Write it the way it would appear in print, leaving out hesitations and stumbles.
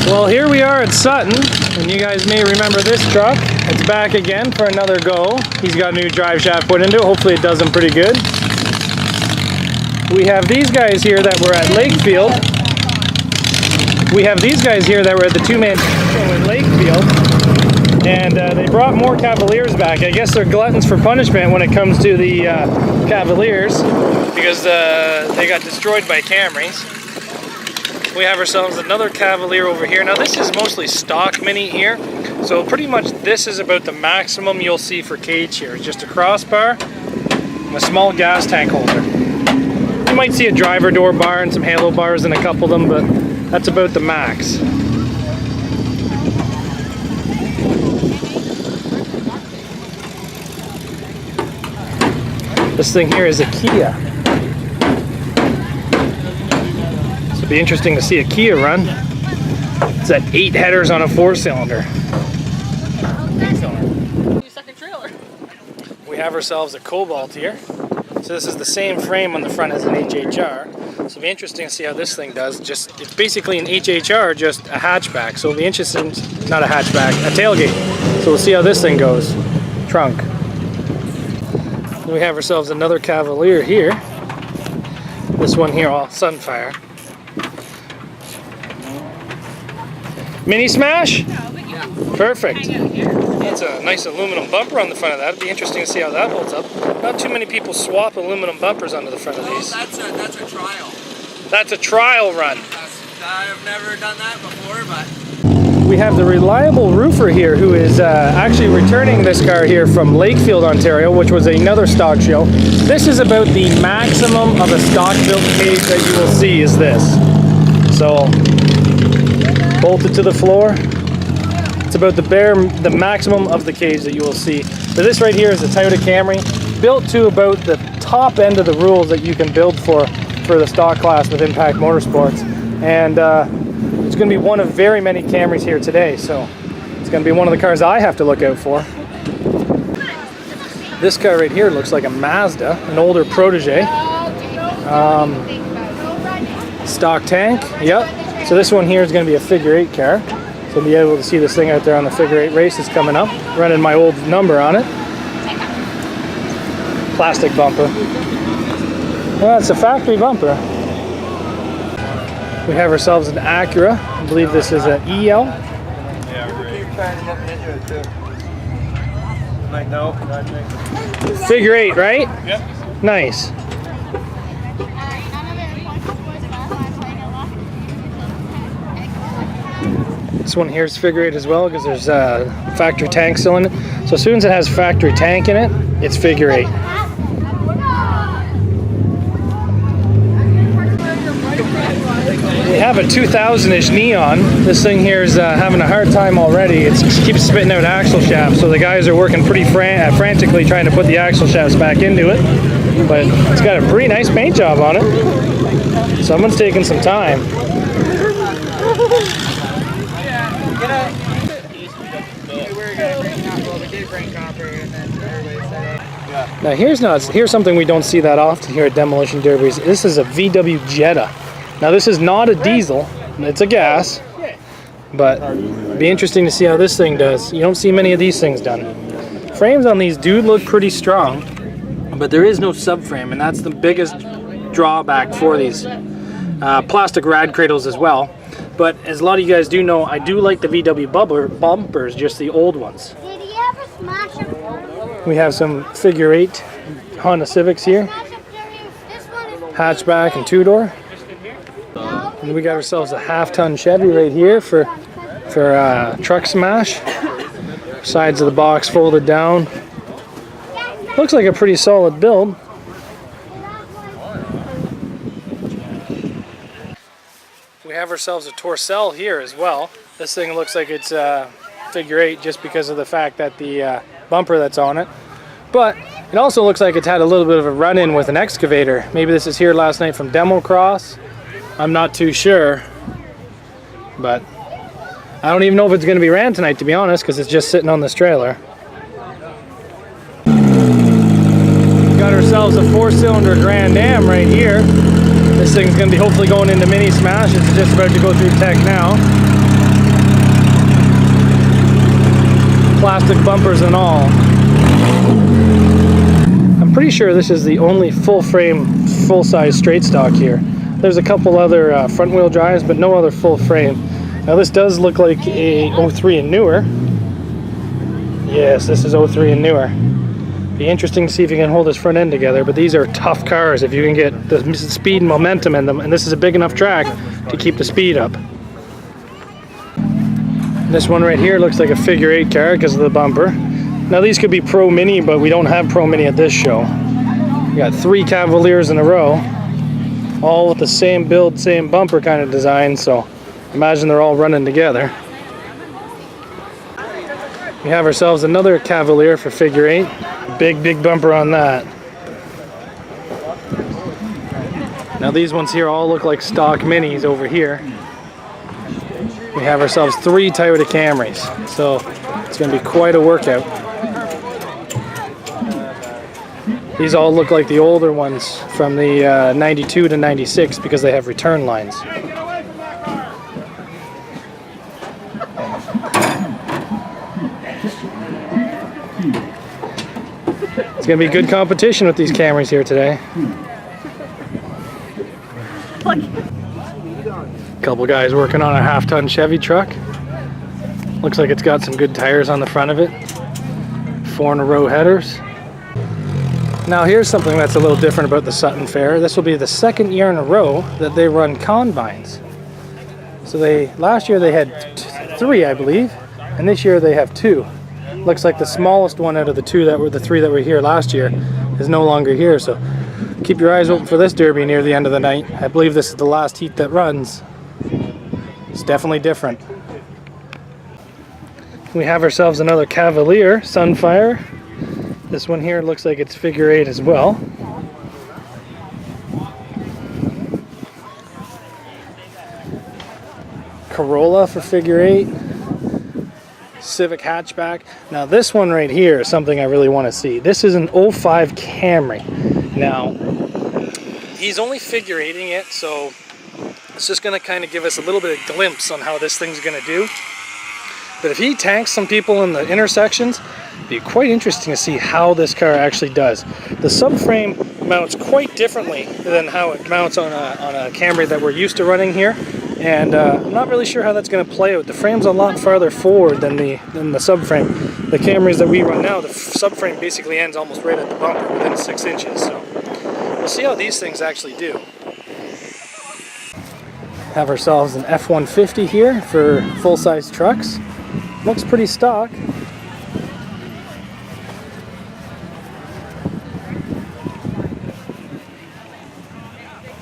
Well, here we are at Sutton, and you guys may remember this truck. It's back again for another go. He's got a new drive shaft put into it. Hopefully it does him pretty good. We have these guys here that were at Lakefield. We have these guys here that were at the two-man show in Lakefield. And they brought more Cavaliers back. I guess they're gluttons for punishment when it comes to the Cavaliers, because they got destroyed by Camrys. We have ourselves another Cavalier over here. Now this is mostly stock Mini here, so pretty much this is about the maximum you'll see for cage here. Just a crossbar and a small gas tank holder. You might see a driver door bar and some halo bars in a couple of them, but that's about the max. This thing here is a Kia. It'd be interesting to see a Kia run. It's at 8 headers on a 4-cylinder. We have ourselves a Cobalt here. So this is the same frame on the front as an HHR. So it'll be interesting to see how this thing does. It's basically an HHR, just a hatchback. So it'll be interesting, not a hatchback, a tailgate. So we'll see how this thing goes. Trunk. We have ourselves another Cavalier here. This one here, all Sunfire. Mini smash? Yeah. Perfect. That's a nice aluminum bumper on the front of that. It'd be interesting to see how that holds up. Not too many people swap aluminum bumpers onto the front of these. That's a trial. That's a trial run. I've never done that before, but... We have the reliable roofer here who is actually returning this car here from Lakefield, Ontario, which was another stock show. This is about the maximum of a stock built cage that you will see is this. So, bolted to the floor. It's about the maximum of the cage that you will see. But this right here is a Toyota Camry, built to about the top end of the rules that you can build for the stock class with Impact Motorsports. And it's going to be one of very many Camrys here today, so it's going to be one of the cars I have to look out for. This car right here looks like a Mazda, an older Protege. Stock tank, yep. So this one here is going to be a figure 8 car. So you'll be able to see this thing out there on the figure 8 races coming up. Running my old number on it. Plastic bumper. Well, it's a factory bumper. We have ourselves an Acura. I believe this is an EL. Figure 8, right? Yep. Nice. This one here is figure 8 as well, because there's a factory tank still in it. So as soon as it has factory tank in it, it's figure 8. We have a 2000-ish Neon. This thing here is having a hard time already. It keeps spitting out axle shafts, so the guys are working pretty frantically trying to put the axle shafts back into it. But it's got a pretty nice paint job on it. Someone's taking some time. Now here's something we don't see that often here at Demolition Derbies. This is a VW Jetta. Now this is not a diesel, it's a gas, but it'd be interesting to see how this thing does. You don't see many of these things done. Frames on these do look pretty strong, but there is no subframe, and that's the biggest drawback for these. Plastic rad cradles as well, but as a lot of you guys do know, I do like the VW bumpers, just the old ones. Did he ever smash them? We have some figure 8 Honda Civics here, hatchback and 2-door. And we got ourselves a half-ton Chevy right here for truck smash. Sides of the box folded down. Looks like a pretty solid build. We have ourselves a Torcel here as well. This thing looks like it's figure 8 just because of the fact that the bumper that's on it. But it also looks like it's had a little bit of a run-in with an excavator. Maybe this is here last night from Demo Cross. I'm not too sure, but I don't even know if it's going to be ran tonight, to be honest, because it's just sitting on this trailer. Got ourselves a 4-cylinder Grand Am right here. This thing's going to be hopefully going into mini smash. It's just about to go through tech now. plastic bumpers and all. I'm pretty sure this is the only full frame, full size straight stock here. There's a couple other front wheel drives, but no other full frame. Now this does look like a 03 and newer. Yes, this is 03 and newer. Be interesting to see if you can hold this front end together, but these are tough cars if you can get the speed and momentum in them, and this is a big enough track to keep the speed up. This one right here looks like a figure 8 car because of the bumper. Now these could be Pro Mini, but we don't have Pro Mini at this show. We got 3 Cavaliers in a row, all with the same build, same bumper kind of design, so imagine they're all running together. We have ourselves another Cavalier for figure 8. Big bumper on that. Now these ones here all look like stock minis over here. We have ourselves 3 Toyota Camrys, so it's going to be quite a workout. These all look like the older ones from the 92 to 96 because they have return lines. It's going to be good competition with these Camrys here today. Couple guys working on a half-ton Chevy truck. Looks like it's got some good tires on the front of it. 4-in-a-row headers. Now here's something that's a little different about the Sutton Fair. This will be the 2nd year in a row that they run combines. So last year they had 3, I believe, and this year they have 2. Looks like the smallest one out of the 3 that were here last year is no longer here. So keep your eyes open for this derby near the end of the night. I believe this is the last heat that runs. It's definitely different. We have ourselves another Cavalier Sunfire. This one here looks like it's figure 8 as well. Corolla for figure 8. Civic hatchback. Now this one right here is something I really want to see. This is an 05 Camry. Now he's only figure 8ing it, so it's just going to kind of give us a little bit of glimpse on how this thing's going to do. But if he tanks some people in the intersections, it'd be quite interesting to see how this car actually does. The subframe mounts quite differently than how it mounts on a Camry that we're used to running here. And I'm not really sure how that's going to play out. The frame's a lot farther forward than the subframe. The Camrys that we run now, the subframe basically ends almost right at the bumper, within 6 inches. So we'll see how these things actually do. Have ourselves an F-150 here for full-size trucks. Looks pretty stock.